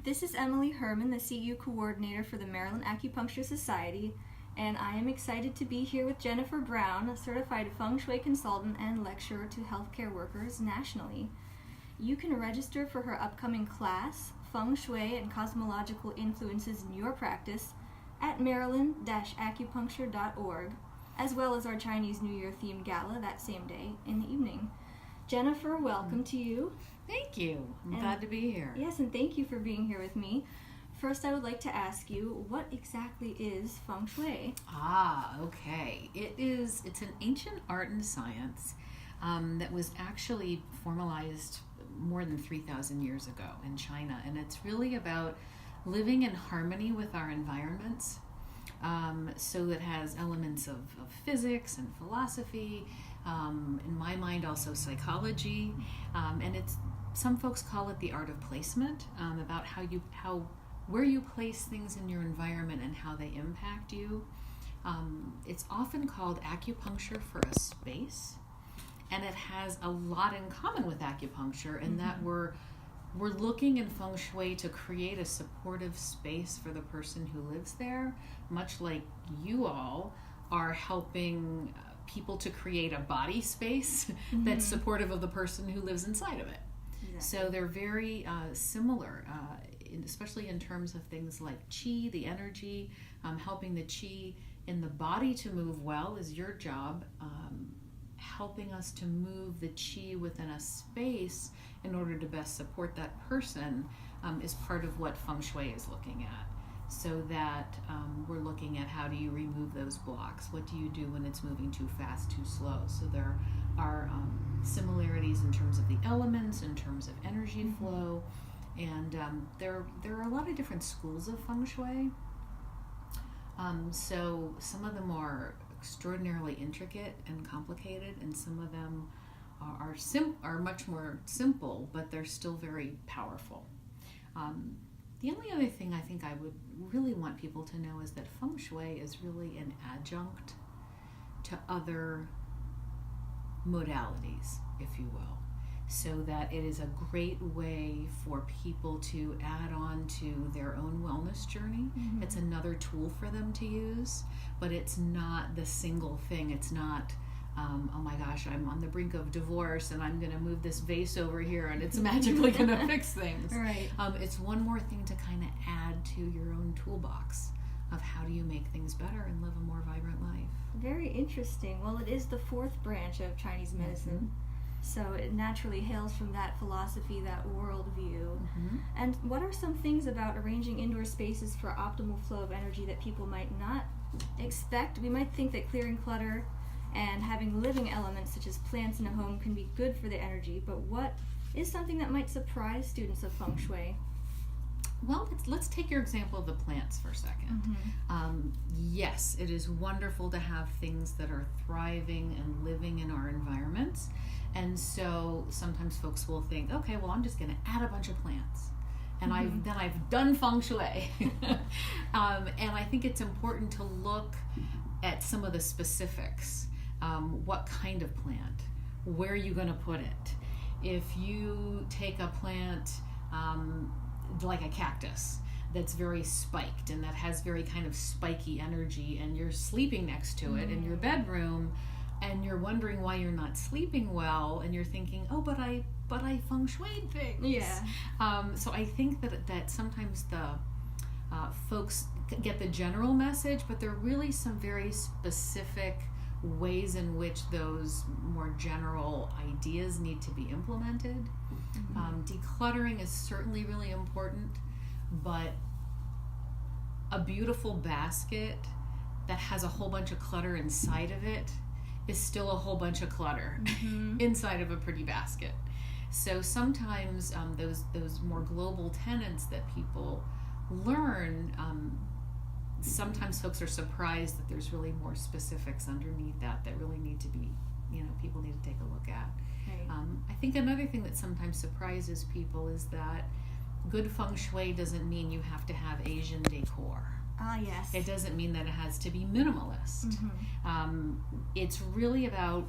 This is Emily Herman, the CU Coordinator for the Maryland Acupuncture Society, and I am excited to be here with Jennifer Brown, a certified Feng Shui consultant and lecturer to healthcare workers nationally. You can register for her upcoming class, Feng Shui and Cosmological Influences in Your Practice, at maryland-acupuncture.org, as well as our Chinese New Year themed gala that same day in the evening. Jennifer, welcome to you. Thank you. I'm glad to be here. Yes, and thank you for being here with me. First, I would like to ask you, what exactly is Feng Shui? Okay. It's an ancient art and science that was actually formalized more than 3,000 years ago in China. And it's really about living in harmony with our environments. So it has elements of physics and philosophy, in my mind also psychology, and some folks call it the art of placement, about where you place things in your environment and how they impact you. It's often called acupuncture for a space, and it has a lot in common with acupuncture in that we're looking in Feng Shui to create a supportive space for the person who lives there, much like you all are helping people to create a body space that's supportive of the person who lives inside of it. Exactly. So they're very similar, especially in terms of things like qi, the energy, helping the qi in the body to move well is your job. Helping us to move the qi within a space in order to best support that person is part of what Feng Shui is looking at. So that we're looking at how do you remove those blocks? What do you do when it's moving too fast, too slow? So there are similarities in terms of the elements, in terms of energy flow, and there are a lot of different schools of Feng Shui. So some of them are extraordinarily intricate and complicated, and some of them are much more simple, but they're still very powerful. The only other thing I think I would really want people to know is that Feng Shui is really an adjunct to other modalities, if you will, so that it is a great way for people to add on to their own wellness journey. It's another tool for them to use, but it's not the single thing. It's not, oh my gosh, I'm on the brink of divorce and I'm going to move this vase over here and it's magically going to fix things. Right. It's one more thing to kind of add to your own toolbox of how do you make things better and live a more vibrant life. Very interesting. Well, it is the fourth branch of Chinese medicine, so it naturally hails from that philosophy, that worldview. And what are some things about arranging indoor spaces for optimal flow of energy that people might not expect? We might think that clearing clutter and having living elements such as plants in a home can be good for the energy, but what is something that might surprise students of Feng Shui? Well, let's take your example of the plants for a second. Yes, it is wonderful to have things that are thriving and living in our environments. And so sometimes folks will think, okay, well, I'm just going to add a bunch of plants. And I've done Feng Shui. And I think it's important to look at some of the specifics. What kind of plant? Where are you going to put it? If you take a plant like a cactus that's very spiked and that has very kind of spiky energy, and you're sleeping next to it in your bedroom, and you're wondering why you're not sleeping well, and you're thinking, oh, but I Feng Shui'd things. Yeah. So I think that sometimes the folks get the general message, but there are really some very specific ways in which those more general ideas need to be implemented. Decluttering is certainly really important, but a beautiful basket that has a whole bunch of clutter inside of it is still a whole bunch of clutter inside of a pretty basket. So sometimes those more global tenets that people learn, sometimes folks are surprised that there's really more specifics underneath that really need to be, people need to take a look at. Right. I think another thing that sometimes surprises people is that good Feng Shui doesn't mean you have to have Asian decor. Yes. It doesn't mean that it has to be minimalist. It's really about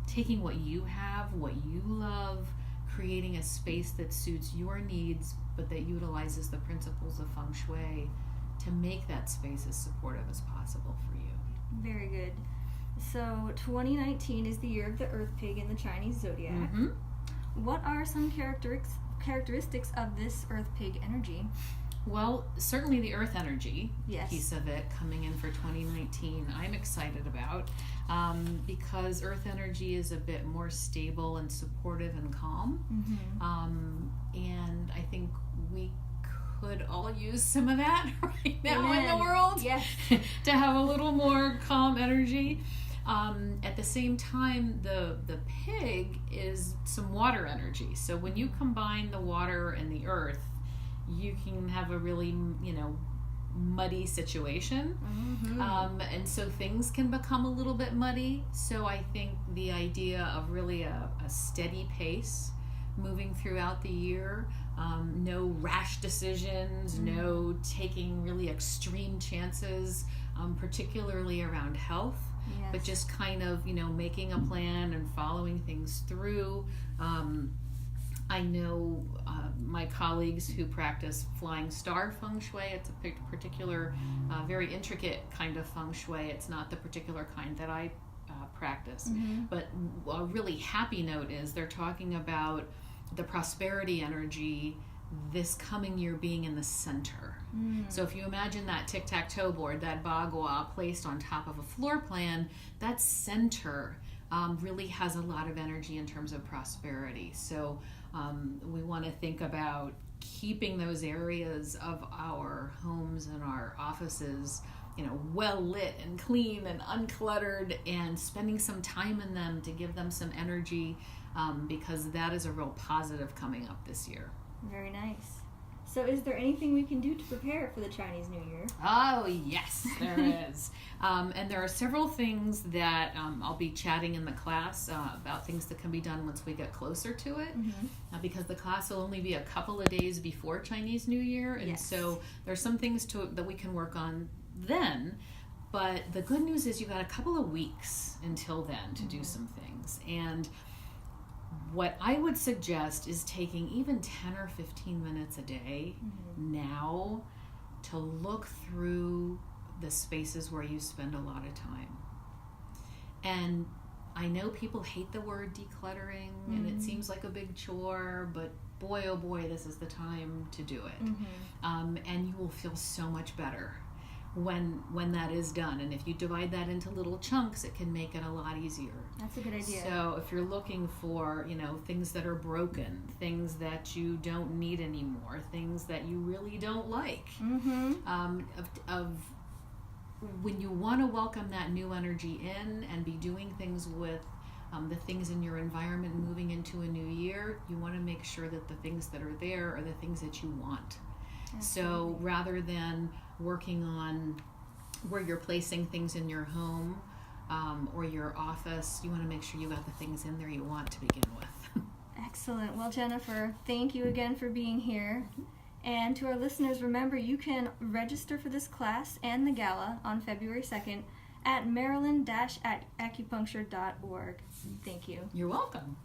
taking what you have, what you love, creating a space that suits your needs, but that utilizes the principles of Feng Shui to make that space as supportive as possible for you. Very good. So 2019 is the year of the Earth Pig in the Chinese zodiac. Mm-hmm. What are some characteristics of this Earth Pig energy? Well, certainly the Earth energy Yes. piece of it coming in for 2019, I'm excited about because Earth energy is a bit more stable and supportive and calm. Mm-hmm. And I think we could all use some of that right now in the Amen. world. Yes. To have a little more calm energy. At the same time, the pig is some water energy. So when you combine the water and the earth, you can have a really, muddy situation. Mm-hmm. And so things can become a little bit muddy. So I think the idea of really a steady pace moving throughout the year, no rash decisions, no taking really extreme chances, particularly around health. Yes. But just kind of, making a plan and following things through. I know my colleagues who practice flying star Feng Shui. It's a particular, very intricate kind of Feng Shui. It's not the particular kind that I practice. Mm-hmm. But a really happy note is they're talking about the prosperity energy this coming year being in the center. So if you imagine that tic-tac-toe board, that bagua placed on top of a floor plan, that center really has a lot of energy in terms of prosperity. So we want to think about keeping those areas of our homes and our offices, well lit and clean and uncluttered, and spending some time in them to give them some energy, because that is a real positive coming up this year. Very nice. So is there anything we can do to prepare for the Chinese New Year? Oh, yes, there is. And there are several things that I'll be chatting in the class about, things that can be done once we get closer to it, because the class will only be a couple of days before Chinese New Year, and Yes. so there's some things that we can work on then. But the good news is you've got a couple of weeks until then to do some things. And what I would suggest is taking even 10 or 15 minutes a day now to look through the spaces where you spend a lot of time. And I know people hate the word decluttering, and it seems like a big chore, but boy, oh boy, this is the time to do it. And you will feel so much better when that is done. And if you divide that into little chunks, it can make it a lot easier. That's a good idea. So if you're looking for, things that are broken, things that you don't need anymore, things that you really don't like, of when you want to welcome that new energy in and be doing things with the things in your environment moving into a new year, you want to make sure that the things that are there are the things that you want. So rather than working on where you're placing things in your home or your office, you want to make sure you got the things in there you want to begin with. Excellent. Well, Jennifer, thank you again for being here. And to our listeners, remember you can register for this class and the gala on February 2nd at maryland-acupuncture.org. Thank you. You're welcome.